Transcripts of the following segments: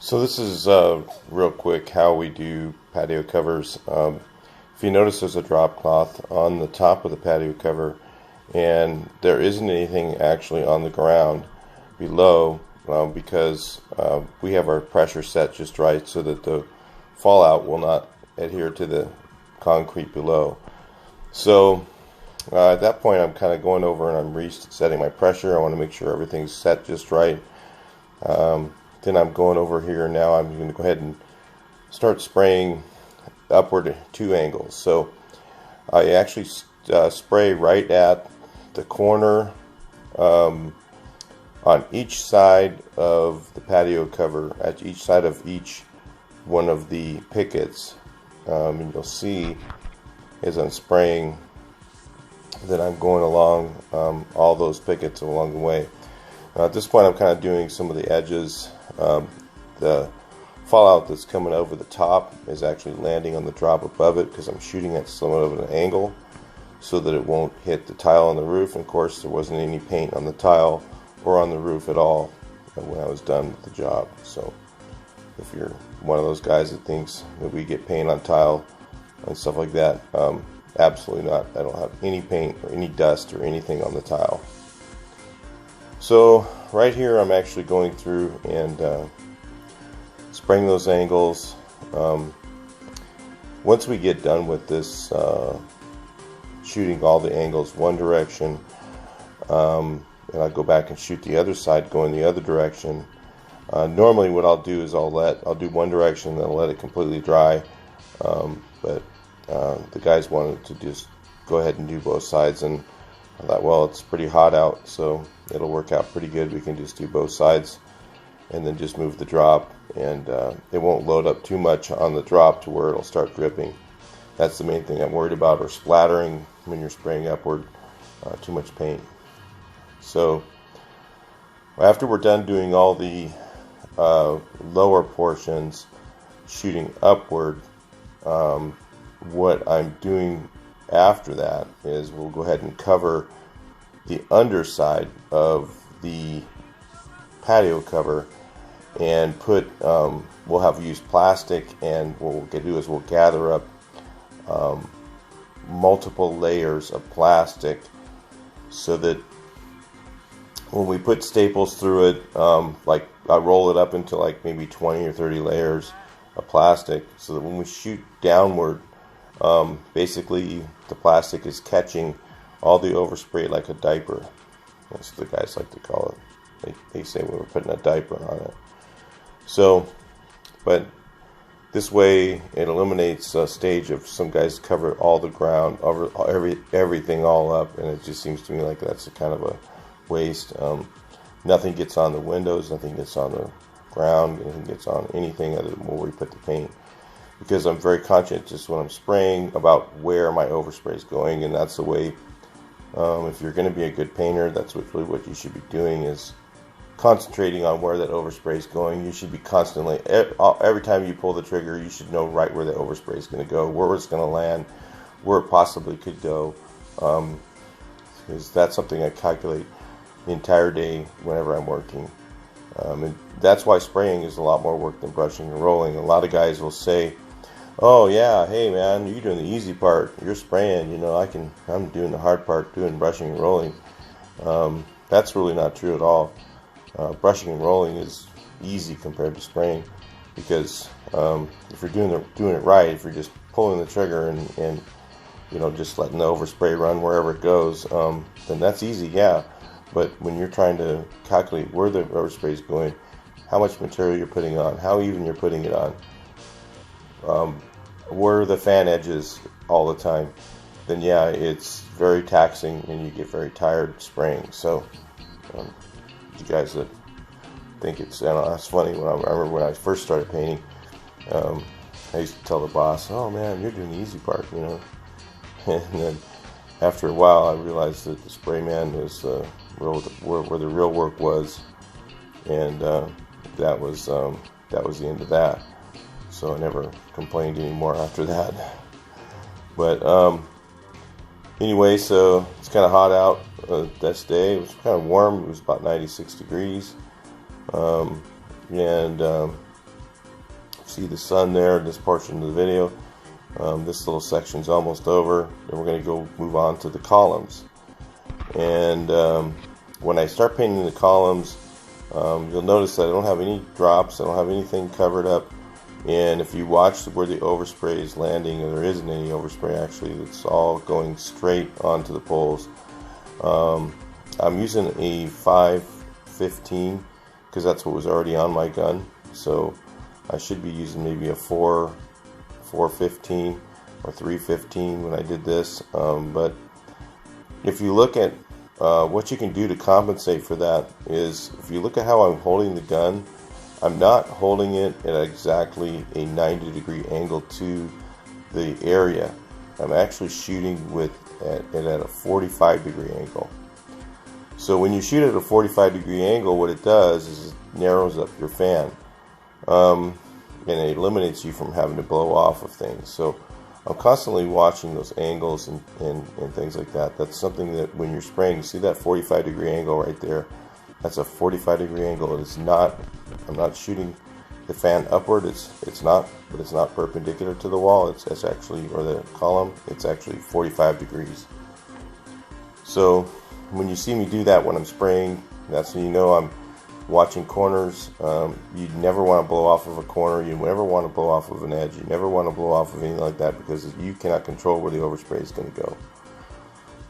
So this is real quick how we do patio covers. If you notice, there's a drop cloth on the top of the patio cover, and there isn't anything actually on the ground below because we have our pressure set just right so that the fallout will not adhere to the concrete below. So at that point, I'm kind of going over and I'm resetting my pressure. I want to make sure everything's set just right. Then I'm going over here now. I'm going to go ahead and start spraying upward at 2 angles. So I actually spray right at the corner on each side of the patio cover, at each side of each one of the pickets. And you'll see as I'm spraying that I'm going along all those pickets along the way. At this point, I'm kind of doing some of the edges. The fallout that's coming over the top is actually landing on the drop above it because I'm shooting at somewhat of an angle so that it won't hit the tile on the roof. And of course, there wasn't any paint on the tile or on the roof at all when I was done with the job. So if you're one of those guys that thinks that we get paint on tile and stuff like that, absolutely not. I don't have any paint or any dust or anything on the tile. So right here I'm actually going through and spraying those angles. Once we get done with this shooting all the angles one direction, and I go back and shoot the other side going the other direction. Normally what I'll do is I'll do one direction and then I'll let it completely dry, but the guys wanted to just go ahead and do both sides, and I thought, well, it's pretty hot out, so it'll work out pretty good. We can just do both sides and then just move the drop, and it won't load up too much on the drop to where it'll start dripping. That's the main thing I'm worried about, or splattering when you're spraying upward too much paint. So after we're done doing all the lower portions shooting upward, what I'm doing after that is we'll go ahead and cover the underside of the patio cover and put we'll have used plastic, and what we'll do is we'll gather up multiple layers of plastic so that when we put staples through it, like I roll it up into like maybe 20 or 30 layers of plastic, so that when we shoot downward, basically the plastic is catching all the overspray like a diaper. That's what the guys like to call it. They say we were putting a diaper on it. So, but this way it eliminates a stage of some guys cover all the ground, everything all up, and it just seems to me like that's a kind of a waste. Nothing gets on the windows, nothing gets on the ground, nothing gets on anything other than where we put the paint. Because I'm very conscientious when I'm spraying about where my overspray is going, and that's the way. If you're going to be a good painter, that's really what you should be doing, is concentrating on where that overspray is going. You should be constantly, every time you pull the trigger, you should know right where the overspray is going to go, where it's going to land, where it possibly could go. Because that's something I calculate the entire day whenever I'm working. And that's why spraying is a lot more work than brushing and rolling. A lot of guys will say, oh yeah, hey man, you're doing the easy part, you're spraying, you know, I'm doing the hard part, doing brushing and rolling. That's really not true at all. Brushing and rolling is easy compared to spraying, because if you're doing it right, if you're just pulling the trigger and you know, just letting the overspray run wherever it goes, then that's easy, yeah. But when you're trying to calculate where the overspray is going, how much material you're putting on, how even you're putting it on, where the fan edges all the time, then yeah, it's very taxing and you get very tired spraying. So you guys that think it's, I don't know, that's funny. I remember when I first started painting, I used to tell the boss, oh man, you're doing the easy part, you know. And then after a while I realized that the spray man was where the real work was, and that was the end of that. So I never complained anymore after that. But anyway, so it's kind of hot out this day. It was kind of warm. It was about 96 degrees. And see the sun there in this portion of the video. This little section's almost over. Then we're going to go move on to the columns. And when I start painting the columns, you'll notice that I don't have any drops. I don't have anything covered up. And if you watch where the overspray is landing, or there isn't any overspray actually, it's all going straight onto the poles. I'm using a 515 because that's what was already on my gun. So I should be using maybe a 415 or 315 when I did this. But if you look at what you can do to compensate for that is, if you look at how I'm holding the gun, I'm not holding it at exactly a 90-degree angle to the area. I'm actually shooting with it at a 45-degree angle. So when you shoot at a 45-degree angle, what it does is it narrows up your fan, and it eliminates you from having to blow off of things. So I'm constantly watching those angles and things like that. That's something that when you're spraying, you see that 45-degree angle right there. That's a 45-degree angle. It is not. I'm not shooting the fan upward. It's not, but it's not perpendicular to the wall. It's actually, or the column. It's actually 45 degrees. So when you see me do that when I'm spraying, that's when you know I'm watching corners. You never want to blow off of a corner. You never want to blow off of an edge. You never want to blow off of anything like that, because you cannot control where the overspray is going to go.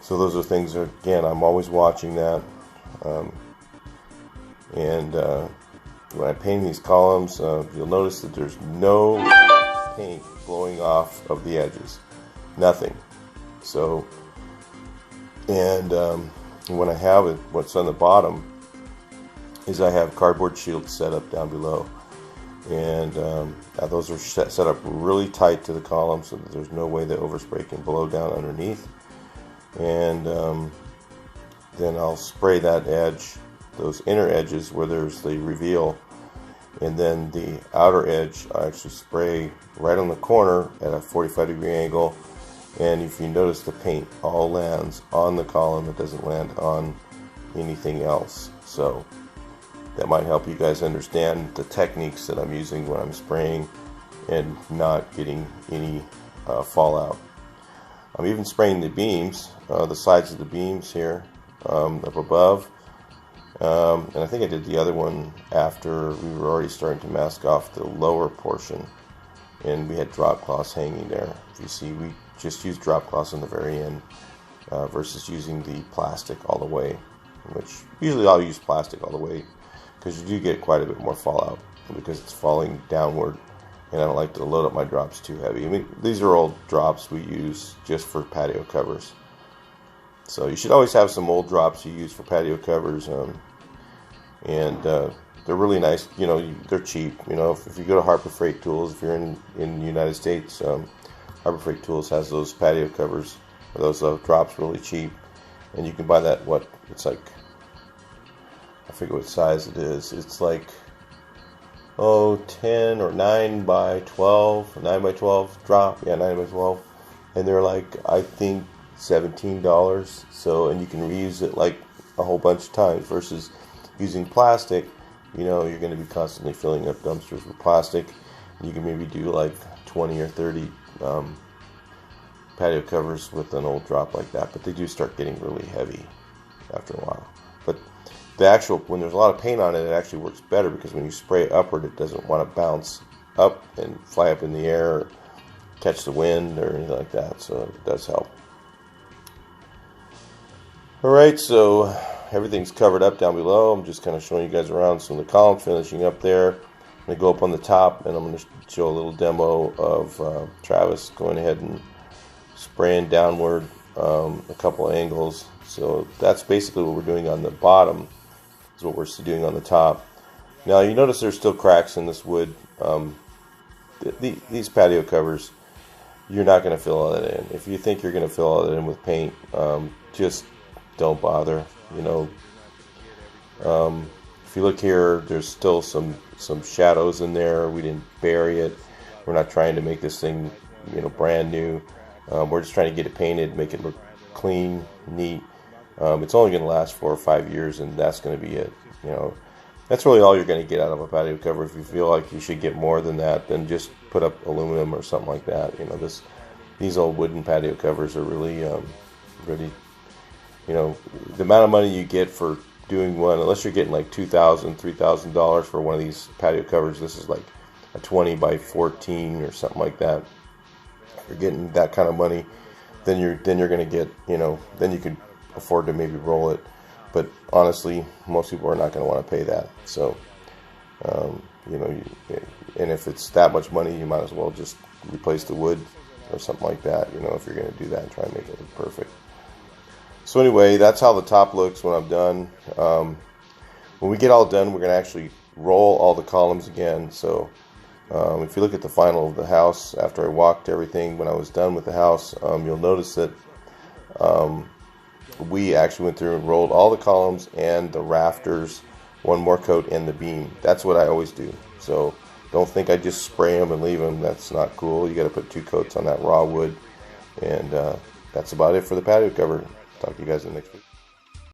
So those are things that, again, I'm always watching that. When I paint these columns, you'll notice that there's no paint blowing off of the edges. Nothing. So, and when I have it, what's on the bottom is I have cardboard shields set up down below. And those are set up really tight to the column so that there's no way the overspray can blow down underneath. And then I'll spray that edge, those inner edges where there's the reveal, and then the outer edge I actually spray right on the corner at a 45-degree angle. And if you notice, the paint all lands on the column. It doesn't land on anything else. So that might help you guys understand the techniques that I'm using when I'm spraying and not getting any fallout. I'm even spraying the beams, the sides of the beams here up above. And I think I did the other one after we were already starting to mask off the lower portion, and we had drop cloths hanging there. If you see, we just used drop cloths on the very end versus using the plastic all the way, which usually I'll use plastic all the way because you do get quite a bit more fallout because it's falling downward, and I don't like to load up my drops too heavy. I mean, these are old drops we use just for patio covers. So you should always have some old drops you use for patio covers, and they're really nice. You know, they're cheap. You know, if you go to Harbor Freight Tools, if you're in the United States, Harbor Freight Tools has those patio covers, or those drops, really cheap, and you can buy that. What it's like, I forget what size it is. It's like 10 or 9 by 12 drop. Yeah, 9 by 12, and they're like, I think, $17. So, and you can reuse it like a whole bunch of times versus using plastic. You know, you're going to be constantly filling up dumpsters with plastic. You can maybe do like 20 or 30 patio covers with an old drop like that, but they do start getting really heavy after a while. But the actual, when there's a lot of paint on it, it actually works better because when you spray upward, it doesn't want to bounce up and fly up in the air or catch the wind or anything like that. So it does help. Alright, so everything's covered up down below. I'm just kind of showing you guys around some of the columns, finishing up there. I'm going to go up on the top, and I'm going to show a little demo of Travis going ahead and spraying downward a couple angles. So that's basically what we're doing on the bottom, is what we're doing on the top. Now you notice there's still cracks in this wood. These patio covers, you're not going to fill all that in. If you think you're going to fill all that in with paint, just don't bother. You know, if you look here, there's still some shadows in there. We didn't bury it. We're not trying to make this thing, you know, brand new. We're just trying to get it painted, make it look clean, neat. It's only going to last 4 or 5 years, and that's going to be it. You know, That's really all you're going to get out of a patio cover. If you feel like you should get more than that, then just put up aluminum or something like that. You know, these old wooden patio covers are really, really, you know, the amount of money you get for doing one, unless you're getting like $2,000, $3,000 for one of these patio covers, this is like a 20 by 14 or something like that. If you're getting that kind of money, then you're going to get, you know, then you could afford to maybe roll it. But honestly, most people are not going to want to pay that. So, you know, and if it's that much money, you might as well just replace the wood or something like that, you know, if you're going to do that and try and make it look perfect. So anyway, that's how the top looks when I'm done. When we get all done, we're going to actually roll all the columns again. So if you look at the final of the house, after I walked everything, when I was done with the house, you'll notice that we actually went through and rolled all the columns and the rafters, one more coat, and the beam. That's what I always do. So don't think I just spray them and leave them. That's not cool. You got to put 2 coats on that raw wood. And that's about it for the patio cover. Talk to you guys in the next week.